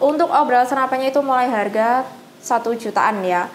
Untuk obral senapannya itu mulai harga 1 jutaan ya.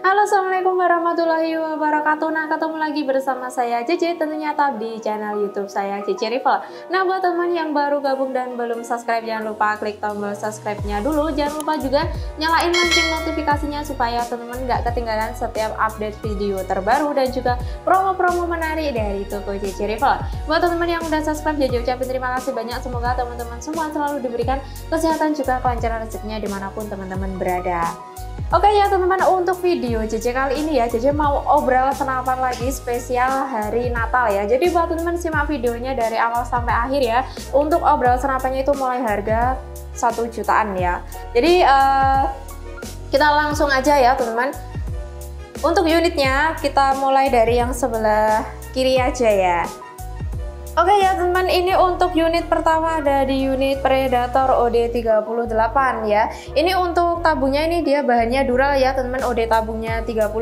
Halo, assalamualaikum warahmatullahi wabarakatuh. Nah, ketemu lagi bersama saya JJ, tentunya tab di channel YouTube saya JJ Rival. Nah, buat teman yang baru gabung dan belum subscribe, jangan lupa klik tombol subscribe-nya dulu. Jangan lupa juga nyalain lonceng notifikasinya supaya teman-teman nggak ketinggalan setiap update video terbaru dan juga promo-promo menarik dari toko JJ Rival. Buat teman-teman yang udah subscribe, JJ ucapin terima kasih banyak. Semoga teman-teman semua selalu diberikan kesehatan juga kelancaran rezekinya dimanapun teman-teman berada. Oke ya teman-teman, untuk video JJ kali ini ya, JJ mau obral senapan lagi spesial hari Natal ya. Jadi buat teman-teman simak videonya dari awal sampai akhir ya. Untuk obral senapannya itu mulai harga 1 jutaan ya. Jadi kita langsung aja ya teman-teman. Untuk unitnya kita mulai dari yang sebelah kiri aja ya. Oke ya teman-teman, ini untuk unit pertama ada di unit Predator OD38 ya. Ini untuk tabungnya, ini dia bahannya dural ya teman-teman, OD tabungnya 38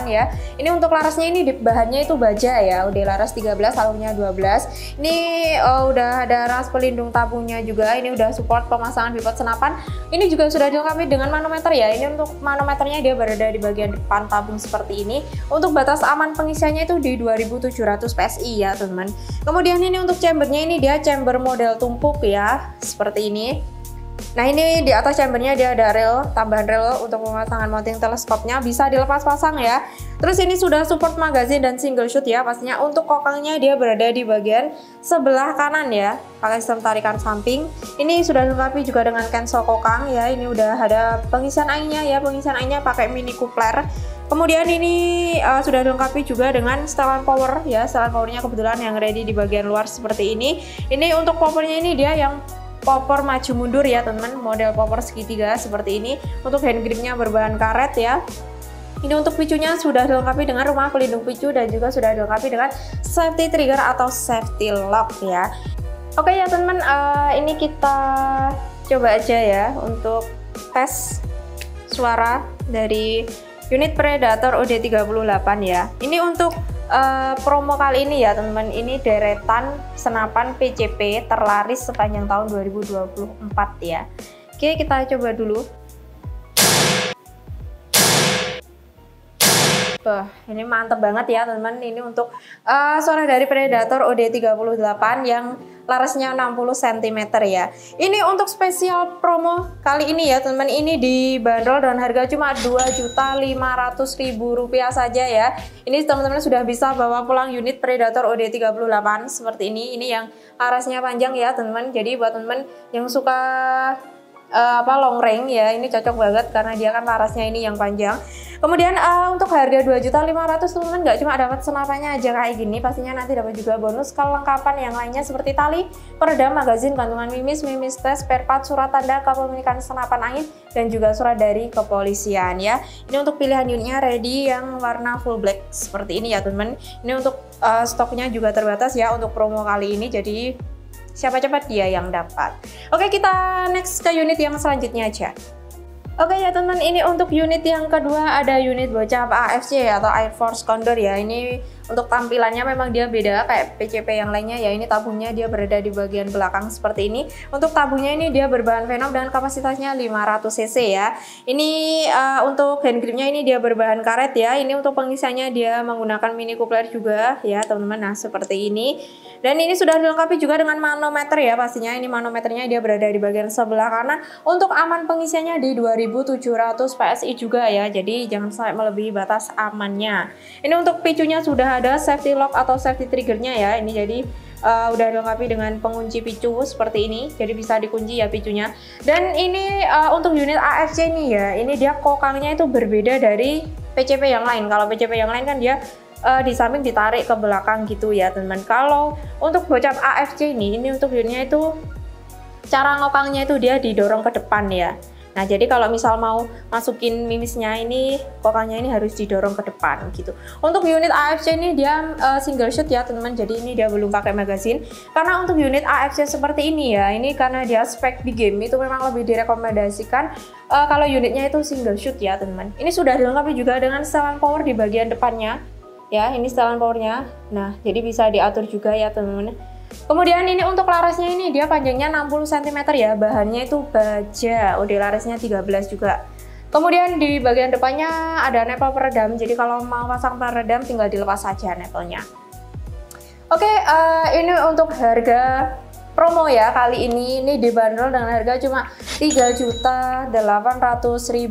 ya. Ini untuk larasnya ini bahannya itu baja ya, OD laras 13, alurnya 12. Ini udah ada ras pelindung tabungnya juga, ini udah support pemasangan bipod senapan. Ini juga sudah dilengkapi dengan manometer ya. Ini untuk manometernya dia berada di bagian depan tabung seperti ini. Untuk batas aman pengisiannya itu di 2700 PSI ya teman-teman. Kemudian ini untuk chambernya, ini dia chamber model tumpuk ya, seperti ini. Nah, ini di atas chambernya dia ada rel, tambahan rel untuk pemasangan mounting teleskopnya, bisa dilepas pasang ya. Terus ini sudah support magazine dan single shoot ya. Pastinya untuk kokangnya dia berada di bagian sebelah kanan ya, pakai sistem tarikan samping. Ini sudah dilengkapi juga dengan cancel kokang ya. Ini udah ada pengisian anginnya ya, pengisian anginnya pakai mini coupler. Kemudian ini sudah dilengkapi juga dengan setelan power ya. Setelan powernya kebetulan yang ready di bagian luar seperti ini. Ini untuk powernya ini dia yang popor maju mundur ya teman-teman, model popor segitiga seperti ini. Untuk hand gripnya berbahan karet ya. Ini untuk picunya sudah dilengkapi dengan rumah pelindung picu dan juga sudah dilengkapi dengan safety trigger atau safety lock ya. Oke ya teman-teman, ini kita coba aja ya untuk tes suara dari unit Predator OD38 ya. Ini untuk promo kali ini ya teman-teman, ini deretan senapan PCP terlaris sepanjang tahun 2024 ya. Oke, kita coba dulu. Ini mantep banget ya teman-teman. Ini untuk suara dari Predator OD38 yang larasnya 60 cm ya. Ini untuk spesial promo kali ini ya teman-teman. Ini dibanderol dengan harga cuma Rp2.500.000 saja ya. Ini teman-teman sudah bisa bawa pulang unit Predator OD38 seperti ini. Ini yang larasnya panjang ya teman-teman. Jadi buat teman-teman yang suka long range ya, ini cocok banget karena dia kan larasnya ini yang panjang. Kemudian untuk harga Rp2.500.000 teman-teman nggak cuma dapat senapannya aja kayak gini, pastinya nanti dapat juga bonus kelengkapan yang lainnya seperti tali, peredam, magazin, gantungan mimis, tes, spare part, surat tanda kepemilikan senapan angin, dan juga surat dari kepolisian ya. Ini untuk pilihan unitnya ready yang warna full black seperti ini ya teman-teman. Ini untuk stoknya juga terbatas ya untuk promo kali ini, jadi siapa cepat dia yang dapat. Oke, kita next ke unit yang selanjutnya aja. Oke ya teman-teman, ini untuk unit yang kedua ada unit bocap AFC atau Air Force Condor ya. Ini untuk tampilannya memang dia beda kayak PCP yang lainnya ya. Ini tabungnya dia berada di bagian belakang seperti ini. Untuk tabungnya ini dia berbahan Venom dan kapasitasnya 500 cc ya. Ini untuk hand gripnya ini dia berbahan karet ya. Ini untuk pengisiannya dia menggunakan mini coupler juga ya teman-teman. Nah, seperti ini. Dan ini sudah dilengkapi juga dengan manometer ya pastinya. Ini manometernya dia berada di bagian sebelah kanan. Untuk aman pengisiannya di 2700 PSI juga ya. Jadi jangan sampai melebihi batas amannya. Ini untuk picunya sudah ada safety lock atau safety triggernya ya. Ini jadi udah dilengkapi dengan pengunci picu seperti ini. Jadi bisa dikunci ya picunya. Dan ini untuk unit AFC nih ya. Ini dia kokangnya itu berbeda dari PCP yang lain. Kalau PCP yang lain kan dia di samping ditarik ke belakang gitu ya teman-teman. Kalau untuk bocap AFC ini untuk unitnya itu cara ngokangnya itu dia didorong ke depan ya. Nah, jadi kalau misal mau masukin mimisnya ini, kokangnya ini harus didorong ke depan gitu. Untuk unit AFC ini dia single shoot ya teman-teman, jadi ini dia belum pakai magazine. Karena untuk unit AFC seperti ini ya, ini karena dia spek big game itu memang lebih direkomendasikan kalau unitnya itu single shoot ya teman-teman. Ini sudah dilengkapi juga dengan setelan power di bagian depannya ya, ini setelan powernya. Nah, jadi bisa diatur juga ya teman-teman. Kemudian ini untuk larasnya ini dia panjangnya 60 cm ya, bahannya itu baja, OD larasnya 13 juga. Kemudian di bagian depannya ada nepel peredam, jadi kalau mau pasang peredam tinggal dilepas saja nepelnya. Oke, ini untuk harga promo ya kali ini dibanderol dengan harga cuma Rp3.800.000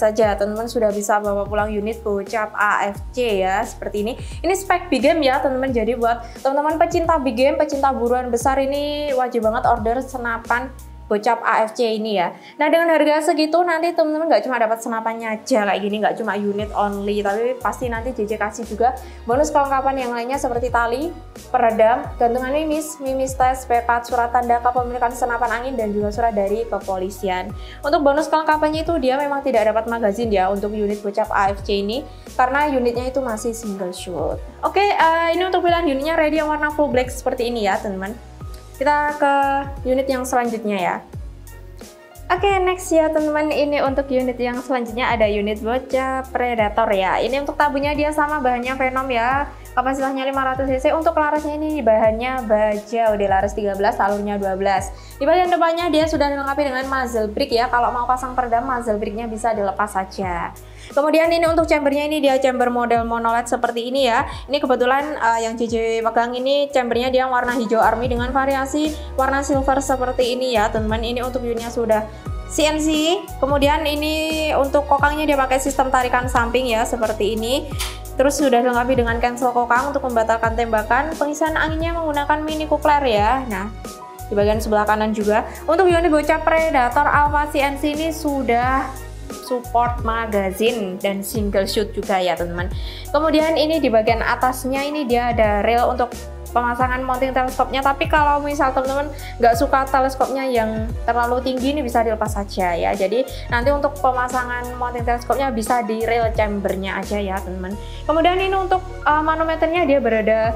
saja. Teman-teman sudah bisa bawa pulang unit Bocap AFC ya, seperti ini. Ini spek big game ya teman-teman, jadi buat teman-teman pecinta big game, pecinta buruan besar ini wajib banget order senapan Bocap AFC ini ya. Nah, dengan harga segitu nanti teman-teman nggak cuma dapat senapannya aja kayak gini, nggak cuma unit only, tapi pasti nanti JJ kasih juga bonus kelengkapan yang lainnya seperti tali, peredam, gantungan mimis, mimis tes, spare part, surat tanda kepemilikan senapan angin, dan juga surat dari kepolisian. Untuk bonus kelengkapannya itu dia memang tidak dapat magazine ya untuk unit Bocap AFC ini, karena unitnya itu masih single shoot. Oke, ini untuk pilihan unitnya ready yang warna full black seperti ini ya teman-teman. Kita ke unit yang selanjutnya ya. Oke, next ya teman-teman, ini untuk unit yang selanjutnya ada unit Bocap Predator ya. Ini untuk tabunya dia sama bahannya Venom ya. Kapasitasnya 500 cc. Untuk larasnya ini bahannya baja, udah laras 13, alurnya 12. Di bagian depannya dia sudah dilengkapi dengan muzzle brake ya. Kalau mau pasang peredam, muzzle brake-nya bisa dilepas saja. Kemudian ini untuk chambernya ini dia chamber model monoled seperti ini ya. Ini kebetulan yang JJ pegang ini chambernya dia warna hijau army dengan variasi warna silver seperti ini ya teman-teman. Ini untuk unitnya sudah CNC. Kemudian ini untuk kokangnya dia pakai sistem tarikan samping ya seperti ini. Terus sudah dilengkapi dengan cancel kokang untuk membatalkan tembakan. Pengisian anginnya menggunakan mini coupler ya. Nah, di bagian sebelah kanan juga. Untuk unit Bocap Predator Alpha CNC ini sudah support magazine dan single shoot juga ya teman-teman. Kemudian ini di bagian atasnya ini dia ada rail untuk pemasangan mounting teleskopnya, tapi kalau misal teman-teman nggak suka teleskopnya yang terlalu tinggi ini bisa dilepas saja ya. Jadi nanti untuk pemasangan mounting teleskopnya bisa di rail chambernya aja ya teman-teman. Kemudian ini untuk manometernya dia berada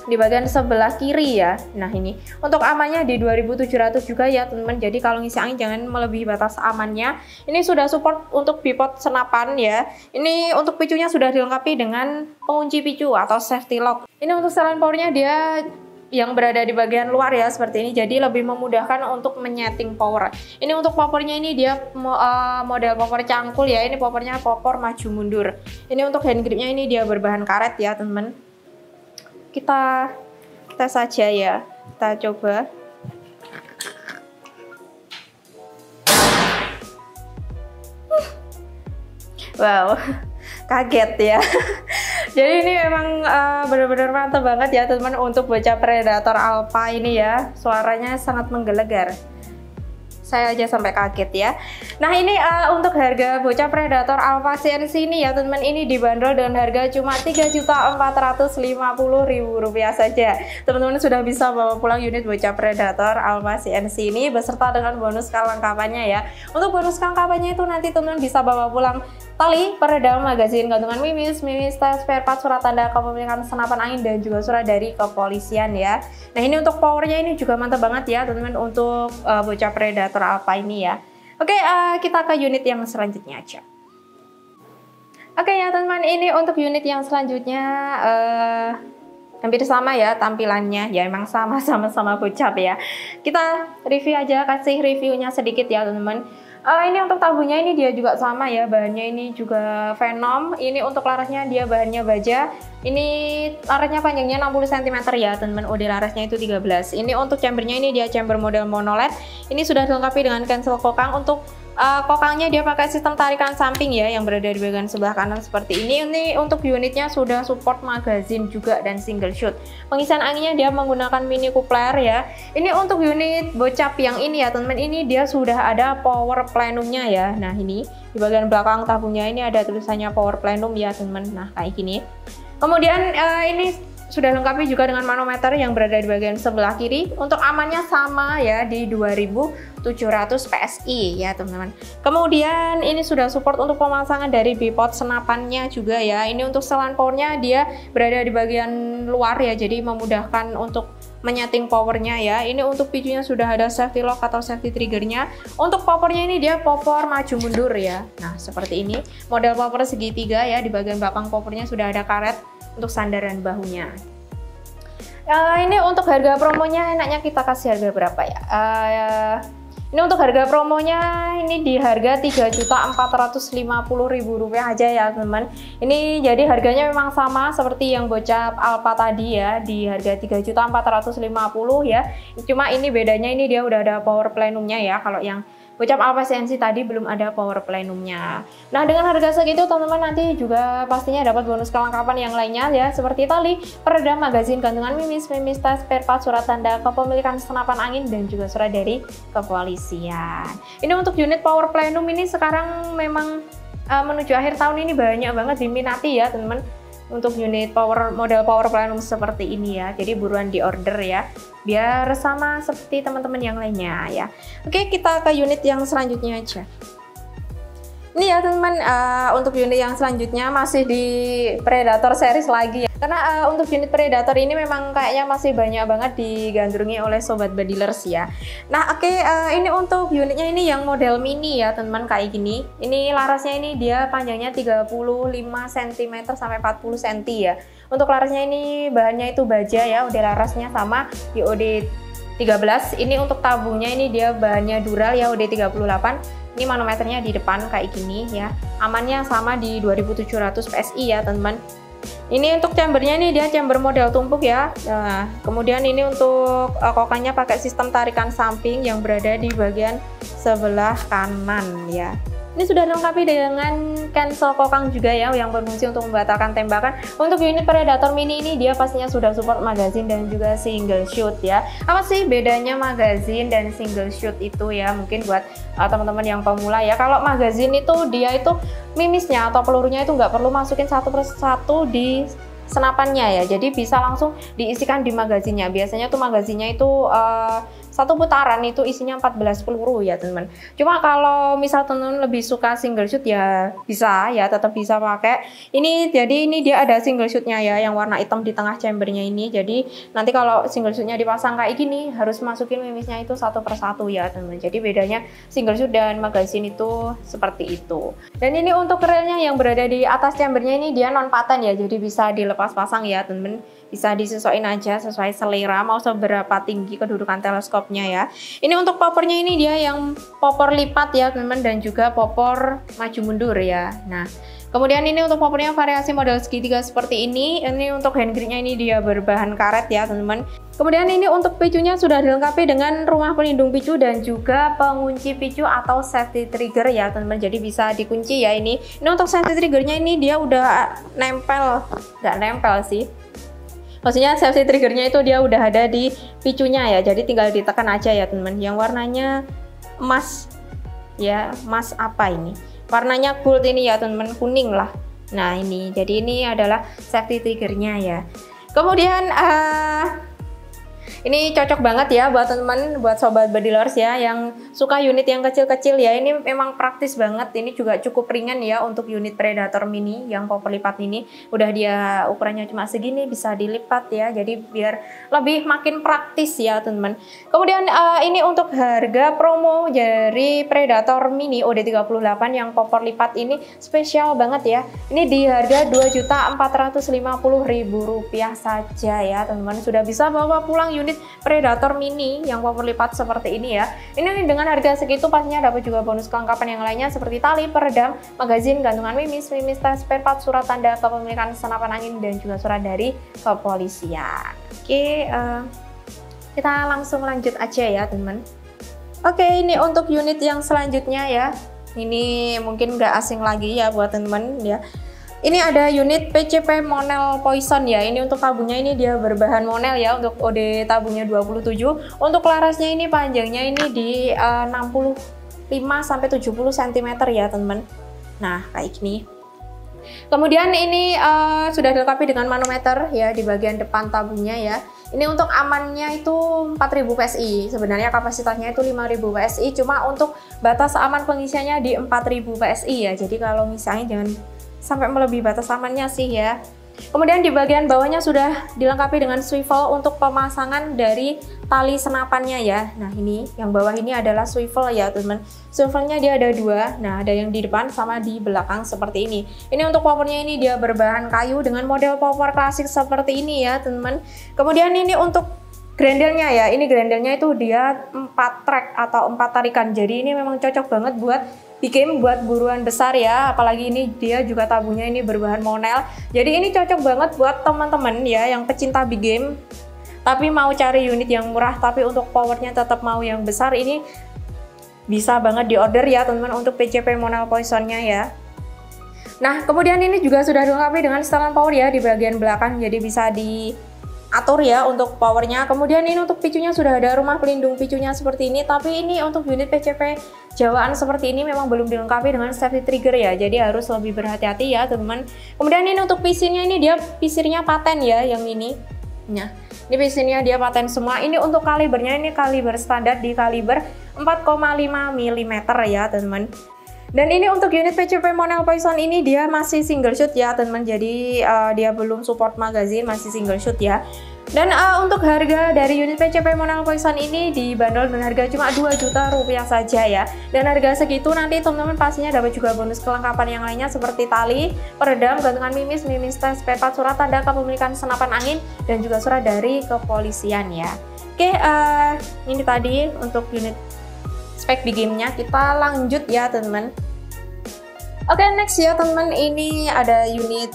di bagian sebelah kiri ya. Nah, ini untuk amannya di 2700 juga ya teman-teman. Jadi kalau ngisi angin jangan melebihi batas amannya. Ini sudah support untuk bipod senapan ya. Ini untuk picunya sudah dilengkapi dengan pengunci picu atau safety lock. Ini untuk setelan powernya dia yang berada di bagian luar ya seperti ini, jadi lebih memudahkan untuk menyeting power. Ini untuk powernya ini dia model power cangkul ya. Ini powernya power maju mundur. Ini untuk hand gripnya ini dia berbahan karet ya teman-teman. Kita tes saja ya, kita coba. Wow, kaget ya. Jadi ini memang benar-benar mantap banget ya teman-teman untuk Bocap Predator Alpha ini ya. Suaranya sangat menggelegar. Saya aja sampai kaget ya. Nah, ini untuk harga Bocap Predator Alpha CNC ini ya teman-teman, ini dibanderol dengan harga cuma Rp3.450.000 saja. Teman-teman sudah bisa bawa pulang unit Bocap Predator Alpha CNC ini beserta dengan bonus kelengkapannya ya. Untuk bonus kelengkapannya itu nanti teman-teman bisa bawa pulang tali, peredam, magazin, gantungan mimis, tes, spare part, surat tanda kepemilikan senapan angin, dan juga surat dari kepolisian ya. Nah, ini untuk powernya ini juga mantap banget ya teman-teman untuk Bocap Predator Alpha ini ya. Oke, kita ke unit yang selanjutnya aja. Oke ya teman-teman, ini untuk unit yang selanjutnya hampir sama ya tampilannya ya, emang sama-sama Bocap ya. Kita review aja, kasih reviewnya sedikit ya teman-teman. Ini untuk tabunya ini dia juga sama ya, bahannya ini juga Venom. Ini untuk larasnya dia bahannya baja. Ini larasnya panjangnya 60 cm ya teman-teman. OD larasnya itu 13. Ini untuk chambernya ini dia chamber model monoled. Ini sudah dilengkapi dengan cancel kokang. Untuk kokangnya dia pakai sistem tarikan samping ya yang berada di bagian sebelah kanan seperti ini. Ini untuk unitnya sudah support magazine juga dan single shoot. Pengisian anginnya dia menggunakan mini coupler ya. Ini untuk unit Bocap yang ini ya teman-teman, ini dia sudah ada power plenumnya ya. Nah, ini di bagian belakang tabungnya ini ada tulisannya power plenum ya teman-teman. Nah, kayak gini. Kemudian ini sudah lengkapi juga dengan manometer yang berada di bagian sebelah kiri. Untuk amannya sama ya di 2700 PSI ya teman-teman. Kemudian ini sudah support untuk pemasangan dari bipod senapannya juga ya. Ini untuk setelan powernya dia berada di bagian luar ya, jadi memudahkan untuk menyeting powernya ya. Ini untuk picunya sudah ada safety lock atau safety triggernya. Untuk powernya ini dia popor maju mundur ya. Nah seperti ini model popor segitiga ya, di bagian belakang powernya sudah ada karet untuk sandaran bahunya. Ini untuk harga promonya enaknya kita kasih harga berapa ya? Ini untuk harga promonya ini di harga Rp3.450.000 aja ya teman-teman. Ini jadi harganya memang sama seperti yang bocap Alfa tadi ya, di harga Rp3.450.000 ya. Cuma ini bedanya ini dia udah ada power plenumnya ya. Kalau yang bocap Alfa CNC tadi belum ada power plenumnya. Nah dengan harga segitu teman-teman nanti juga pastinya dapat bonus kelengkapan yang lainnya ya, seperti tali, peredam, magazin, gantungan mimis, tas, spare part, surat tanda kepemilikan senapan angin, dan juga surat dari kepolisian. Ini untuk unit power plenum ini sekarang memang menuju akhir tahun ini banyak banget diminati ya teman-teman. Untuk unit model power plenum seperti ini ya, jadi buruan di order ya, biar sama seperti teman-teman yang lainnya ya. Oke, kita ke unit yang selanjutnya aja. Ini ya teman-teman, untuk unit yang selanjutnya masih di Predator series lagi ya. Karena untuk unit Predator ini memang kayaknya masih banyak banget digandrungi oleh sobat badilers ya. Nah oke, ini untuk unitnya ini yang model mini ya teman-teman, kayak gini. Ini larasnya ini dia panjangnya 35 cm sampai 40 cm ya. Untuk larasnya ini bahannya itu baja ya, udah larasnya sama YOD 13. Ini untuk tabungnya ini dia bahannya dural ya, UD 38. Ini manometernya di depan kayak gini ya. Amannya sama di 2700 PSI ya teman-teman. Ini untuk chambernya ini dia chamber model tumpuk ya. Nah, kemudian ini untuk kokannya pakai sistem tarikan samping yang berada di bagian sebelah kanan ya. Ini sudah dilengkapi dengan cancel kokang juga ya, yang berfungsi untuk membatalkan tembakan. Untuk unit Predator mini ini dia pastinya sudah support magazine dan juga single shoot ya. Apa sih bedanya magazine dan single shoot itu ya? Mungkin buat teman-teman yang pemula ya. Kalau magazine itu dia itu mimisnya atau pelurunya itu nggak perlu masukin satu persatu di senapannya ya, jadi bisa langsung diisikan di magazinnya. Biasanya tuh magazinnya itu satu putaran itu isinya 14 peluru ya teman-teman. Cuma kalau misal teman-teman lebih suka single shoot ya bisa ya, tetap bisa pakai ini. Jadi ini dia ada single shootnya ya, yang warna hitam di tengah chambernya ini. Jadi nanti kalau single shootnya dipasang kayak gini harus masukin mimisnya itu satu persatu ya teman-teman. Jadi bedanya single shoot dan magazine itu seperti itu. Dan ini untuk relnya yang berada di atas chambernya ini dia non paten ya, jadi bisa dilepas pasang ya teman-teman. Bisa disesuaikan aja sesuai selera mau seberapa tinggi kedudukan teleskopnya ya. Ini untuk popornya ini dia yang popor lipat ya teman-teman, dan juga popor maju mundur ya. Nah kemudian ini untuk popornya variasi model segitiga seperti ini. Ini untuk hand gripnya ini dia berbahan karet ya teman-teman. Kemudian ini untuk picunya sudah dilengkapi dengan rumah pelindung picu dan juga pengunci picu atau safety trigger ya teman-teman. Jadi bisa dikunci ya ini. Ini untuk safety triggernya ini dia udah nempel, nggak nempel sih. Maksudnya safety triggernya itu dia udah ada di picunya ya. Jadi tinggal ditekan aja ya teman-teman. Yang warnanya emas ya, emas apa ini? Warnanya gold ini ya teman-teman, kuning lah. Nah ini, jadi ini adalah safety triggernya ya. Kemudian ini cocok banget ya buat teman-teman, buat sobat badilers ya yang suka unit yang kecil-kecil ya. Ini memang praktis banget. Ini juga cukup ringan ya untuk unit Predator mini yang popor lipat ini. Udah dia ukurannya cuma segini, bisa dilipat ya. Jadi biar lebih makin praktis ya teman-teman. Kemudian ini untuk harga promo dari Predator mini OD38 yang popor lipat ini spesial banget ya. Ini di harga Rp2.450.000 saja ya teman-teman. Sudah bisa bawa pulang unit Predator mini yang popor lipat seperti ini ya. Ini dengan harga segitu pastinya dapat juga bonus kelengkapan yang lainnya seperti tali, peredam, magazin, gantungan mimis, tas, spare part, surat tanda kepemilikan senapan angin, dan juga surat dari kepolisian. Oke, kita langsung lanjut aja ya teman-teman. Oke, ini untuk unit yang selanjutnya ya. Ini mungkin nggak asing lagi ya buat teman-teman ya. Ini ada unit PCP Monel Poison ya. Ini untuk tabungnya ini dia berbahan Monel ya, untuk OD tabungnya 27. Untuk larasnya ini panjangnya ini di 65 sampai 70 cm ya teman-teman. Nah kayak gini. Kemudian ini sudah dilengkapi dengan manometer ya di bagian depan tabungnya ya. Ini untuk amannya itu 4000 PSI. Sebenarnya kapasitasnya itu 5000 PSI, cuma untuk batas aman pengisiannya di 4000 PSI ya. Jadi kalau misalnya jangan sampai melebihi batas amannya sih ya. Kemudian di bagian bawahnya sudah dilengkapi dengan swivel untuk pemasangan dari tali senapannya ya. Nah ini yang bawah ini adalah swivel ya teman-teman. Swivelnya dia ada dua, nah ada yang di depan sama di belakang seperti ini. Ini untuk powernya ini dia berbahan kayu dengan model power klasik seperti ini ya teman-teman. Kemudian ini untuk grendelnya ya, ini grendelnya itu dia 4 track atau 4 tarikan. Jadi ini memang cocok banget buat bikin buat buruan besar ya, apalagi ini dia juga tabungnya ini berbahan monel. Jadi ini cocok banget buat teman-teman ya yang pecinta big game tapi mau cari unit yang murah tapi untuk powernya tetap mau yang besar. Ini bisa banget di order ya teman-teman untuk PCP Monel Poisonnya ya. Nah kemudian ini juga sudah dilengkapi dengan setelan power ya di bagian belakang, jadi bisa diatur ya untuk powernya. Kemudian ini untuk picunya sudah ada rumah pelindung picunya seperti ini, tapi ini untuk unit PCP Jawaan seperti ini memang belum dilengkapi dengan safety trigger ya, jadi harus lebih berhati-hati ya teman-teman. Kemudian ini untuk pisirnya ini dia pisirnya paten ya yang ini. Nah ini pisirnya dia paten semua. Ini untuk kalibernya ini kaliber standar di kaliber 4,5 mm ya teman-teman. Dan ini untuk unit PCP Monel Poison ini dia masih single shoot ya teman-teman, jadi dia belum support magazine, masih single shoot ya. Dan untuk harga dari unit PCP Monel Poison ini dibanderol dengan harga cuma 2 juta rupiah saja ya. Dan harga segitu nanti teman-teman pastinya dapat juga bonus kelengkapan yang lainnya seperti tali, peredam, gantungan mimis, mimis tes, spare part, surat tanda kepemilikan senapan angin, dan juga surat dari kepolisian ya. Oke, ini tadi untuk unit spek di gamenya. Kita lanjut ya teman-teman. Oke, next ya teman-teman, ini ada unit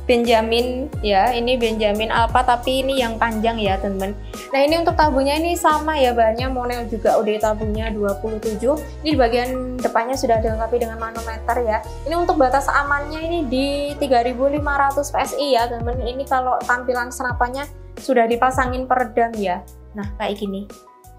Benjamin ya, ini Benjamin Alpha tapi ini yang panjang ya teman-teman. Nah ini untuk tabungnya ini sama ya, bahannya monel juga, udah tabungnya 27. Ini di bagian depannya sudah dilengkapi dengan manometer ya. Ini untuk batas amannya ini di 3500 PSI ya teman-teman. Ini kalau tampilan senapannya sudah dipasangin peredam ya. Nah kayak gini.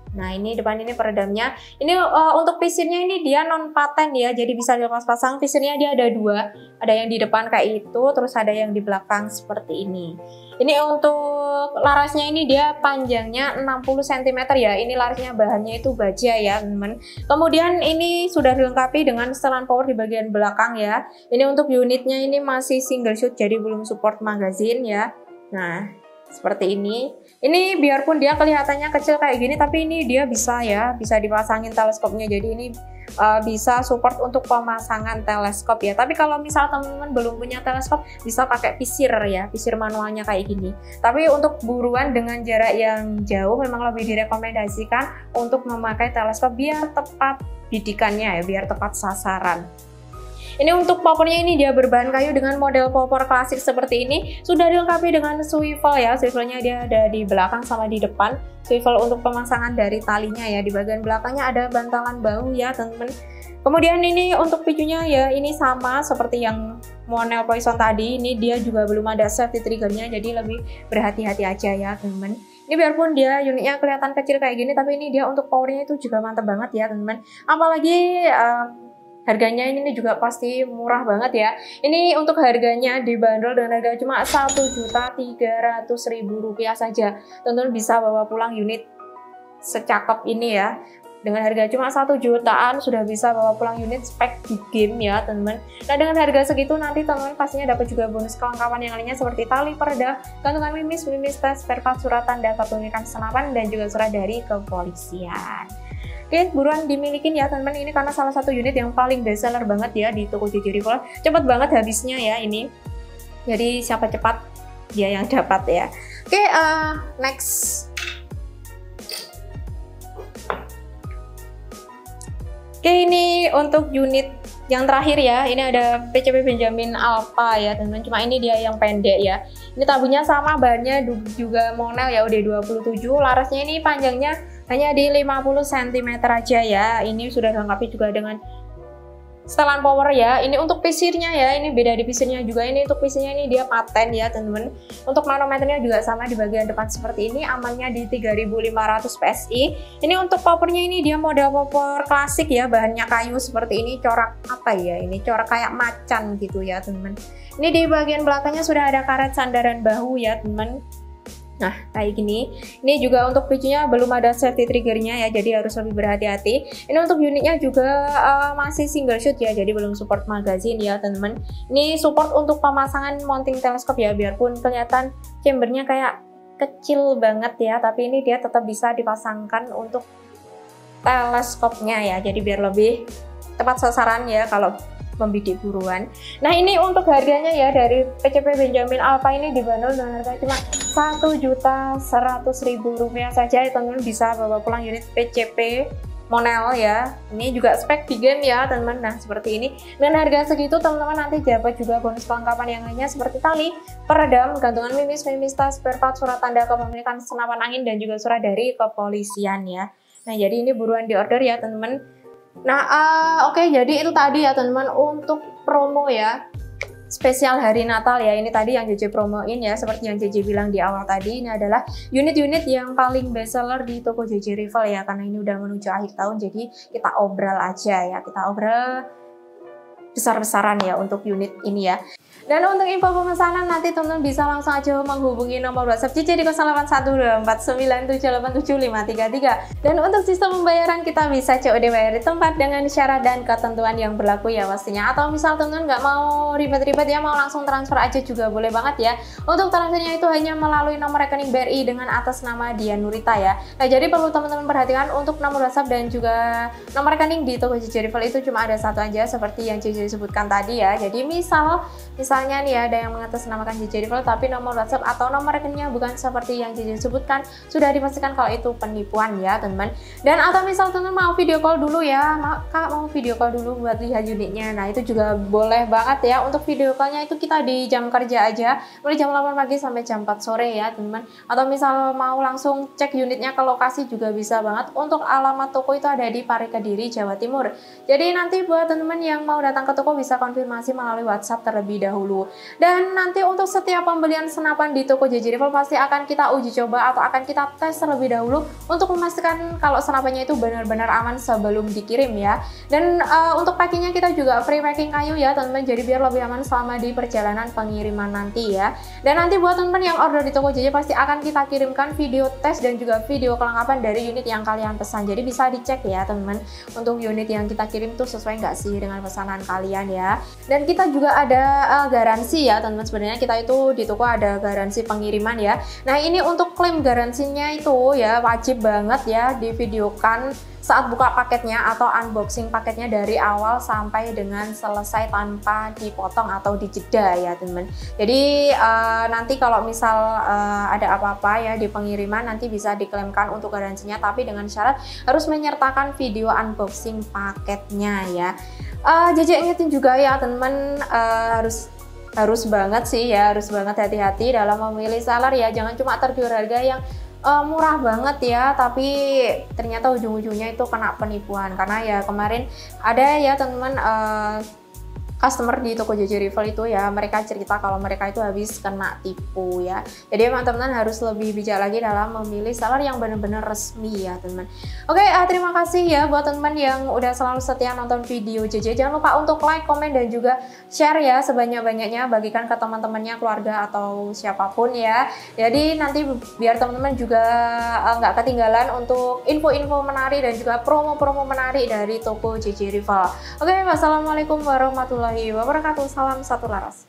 Nah ini depan ini peredamnya. Ini untuk pisirnya ini dia non paten ya, jadi bisa dilepas pasang. Pisirnya dia ada dua, ada yang di depan kayak itu, terus ada yang di belakang seperti ini. Ini untuk larasnya ini dia panjangnya 60 cm ya. Ini larasnya bahannya itu baja ya teman-teman. Kemudian ini sudah dilengkapi dengan setelan power di bagian belakang ya. Ini untuk unitnya ini masih single shoot, jadi belum support magazine ya. Nah seperti ini. Ini biarpun dia kelihatannya kecil kayak gini, tapi ini dia bisa ya, bisa dipasangin teleskopnya. Jadi ini bisa support untuk pemasangan teleskop ya. Tapi kalau misal teman-teman belum punya teleskop, bisa pakai pisir ya, pisir manualnya kayak gini. Tapi untuk buruan dengan jarak yang jauh memang lebih direkomendasikan untuk memakai teleskop biar tepat bidikannya ya, biar tepat sasaran. Ini untuk powernya ini dia berbahan kayu dengan model popor klasik seperti ini. Sudah dilengkapi dengan swivel ya. Swivelnya dia ada di belakang sama di depan. Swivel untuk pemasangan dari talinya ya. Di bagian belakangnya ada bantalan bahu ya teman-teman. Kemudian ini untuk picunya ya, ini sama seperti yang Monel Poison tadi. Ini dia juga belum ada safety triggernya, jadi lebih berhati-hati aja ya teman-teman. Ini biarpun dia unitnya kelihatan kecil kayak gini, tapi ini dia untuk powernya itu juga mantap banget ya teman-teman. Apalagi harganya ini juga pasti murah banget ya. Ini untuk harganya dibanderol dengan harga cuma Rp1.300.000 saja. Teman-teman bisa bawa pulang unit secakep ini ya. Dengan harga cuma 1 jutaan sudah bisa bawa pulang unit spek di game ya teman-teman. Nah dengan harga segitu nanti teman-teman pastinya dapat juga bonus kelengkapan yang lainnya seperti tali, peredam, gantungan mimis, mimis tes, spare part, surat tanda kepemilikan senapan, dan juga surat dari kepolisian. Oke, buruan dimilikin ya teman-teman, ini karena salah satu unit yang paling best seller banget ya di toko JJ Rival. Cepet banget habisnya ya ini. Jadi siapa cepat dia yang dapat ya. Oke, next. Oke, ini untuk unit yang terakhir ya. Ini ada PCP Benjamin Alpha ya teman-teman. Cuma ini dia yang pendek ya. Ini tabungnya sama, bahannya juga monel ya, udah 27. Larasnya ini panjangnya hanya di 50 cm aja ya. Ini sudah dilengkapi juga dengan setelan power ya. Ini untuk pisirnya ya, ini beda di pisirnya juga. Ini untuk pisirnya ini dia paten ya teman-teman. Untuk manometernya juga sama di bagian depan seperti ini, amannya di 3500 PSI. Ini untuk powernya ini dia model power klasik ya, bahannya kayu seperti ini, corak apa ya, ini corak kayak macan gitu ya teman-teman. Ini di bagian belakangnya sudah ada karet sandaran bahu ya teman. Nah, kayak gini. Ini juga untuk picunya belum ada safety triggernya ya, jadi harus lebih berhati-hati. Ini untuk unitnya juga masih single shoot ya, jadi belum support magazine ya teman-teman. Ini support untuk pemasangan mounting teleskop ya, biarpun kelihatan chambernya kayak kecil banget ya, tapi ini dia tetap bisa dipasangkan untuk teleskopnya ya, jadi biar lebih tepat sasaran ya kalau membidik buruan. Nah, ini untuk harganya ya, dari PCP Benjamin Alpha ini dibanderol dengan harga cuma Rp1.100.000 saja. Teman-teman bisa bawa pulang unit PCP Monel ya. Ini juga spek vegan ya teman-teman. Nah, seperti ini. Dengan harga segitu teman-teman nanti dapat juga bonus kelengkapan yang lainnya seperti tali, peredam, gantungan mimis, tas, spare part, surat tanda kepemilikan senapan angin, dan juga surat dari kepolisian ya. Nah, jadi ini buruan di order ya teman-teman. Nah, oke, jadi itu tadi ya teman-teman untuk promo ya, spesial hari Natal ya. Ini tadi yang JJ promoin ya, seperti yang JJ bilang di awal tadi, ini adalah unit-unit yang paling best seller di toko JJ Rival ya, karena ini udah menuju akhir tahun, jadi kita obral aja ya, kita obral besar-besaran ya untuk unit ini ya. Dan untuk info pemesanan nanti teman-teman bisa langsung aja menghubungi nomor WhatsApp JJ di 081249787533. Dan untuk sistem pembayaran kita bisa COD bayar di tempat dengan syarat dan ketentuan yang berlaku ya pastinya. Atau misal teman-teman nggak mau ribet-ribet ya, mau langsung transfer aja juga boleh banget ya. Untuk transfernya itu hanya melalui nomor rekening BRI dengan atas nama Dian Nurita ya. Nah, jadi perlu teman-teman perhatikan untuk nomor WhatsApp dan juga nomor rekening di toko JJ Rival itu cuma ada satu aja seperti yang JJ disebutkan tadi ya. Jadi misalnya nih ada yang mengatasnamakan JJ Rival tapi nomor WhatsApp atau nomor rekeningnya bukan seperti yang JJ sebutkan, sudah dipastikan kalau itu penipuan ya teman-teman. Dan atau misal teman-teman mau video call dulu ya, Kak mau video call dulu buat lihat unitnya, nah itu juga boleh banget ya. Untuk video callnya itu kita di jam kerja aja, mulai jam 8 pagi sampai jam 4 sore ya teman-teman. Atau misal mau langsung cek unitnya ke lokasi juga bisa banget. Untuk alamat toko itu ada di Pare Kediri, Jawa Timur. Jadi nanti buat teman-teman yang mau datang ke toko bisa konfirmasi melalui WhatsApp terlebih dahulu. Dan nanti untuk setiap pembelian senapan di toko JJ Rival pasti akan kita uji coba atau akan kita tes terlebih dahulu untuk memastikan kalau senapannya itu benar-benar aman sebelum dikirim ya. Dan untuk packingnya kita juga free packing kayu ya teman-teman, jadi biar lebih aman selama di perjalanan pengiriman nanti ya. Dan nanti buat teman-teman yang order di toko JJ pasti akan kita kirimkan video tes dan juga video kelengkapan dari unit yang kalian pesan. Jadi bisa dicek ya teman-teman, untuk unit yang kita kirim tuh sesuai nggak sih dengan pesanan kalian ya. Dan kita juga ada garansi ya teman-teman, sebenarnya kita itu di toko ada garansi pengiriman ya. Nah, ini untuk klaim garansinya itu ya wajib banget ya divideokan saat buka paketnya atau unboxing paketnya dari awal sampai dengan selesai tanpa dipotong atau dijeda ya teman-teman. Jadi nanti kalau misal ada apa-apa ya di pengiriman nanti bisa diklaimkan untuk garansinya, tapi dengan syarat harus menyertakan video unboxing paketnya ya. JJ ingetin juga ya teman-teman, harus banget sih ya, harus banget hati-hati dalam memilih seller ya. Jangan cuma tergiur harga yang murah banget ya, tapi ternyata ujung-ujungnya itu kena penipuan. Karena ya kemarin ada ya teman-teman customer di toko JJ Rival itu ya, mereka cerita kalau mereka itu habis kena tipu ya. Jadi emang teman-teman harus lebih bijak lagi dalam memilih seller yang benar-benar resmi ya teman-teman. Oke, terima kasih ya buat teman-teman yang udah selalu setia nonton video JJ. Jangan lupa untuk like, komen, dan juga share ya sebanyak-banyaknya, bagikan ke teman-temannya, keluarga, atau siapapun ya. Jadi nanti biar teman-teman juga nggak ketinggalan untuk info-info menarik dan juga promo-promo menarik dari toko JJ Rival. Oke, wassalamualaikum warahmatullahi wabarakatuh. Salam satu laras.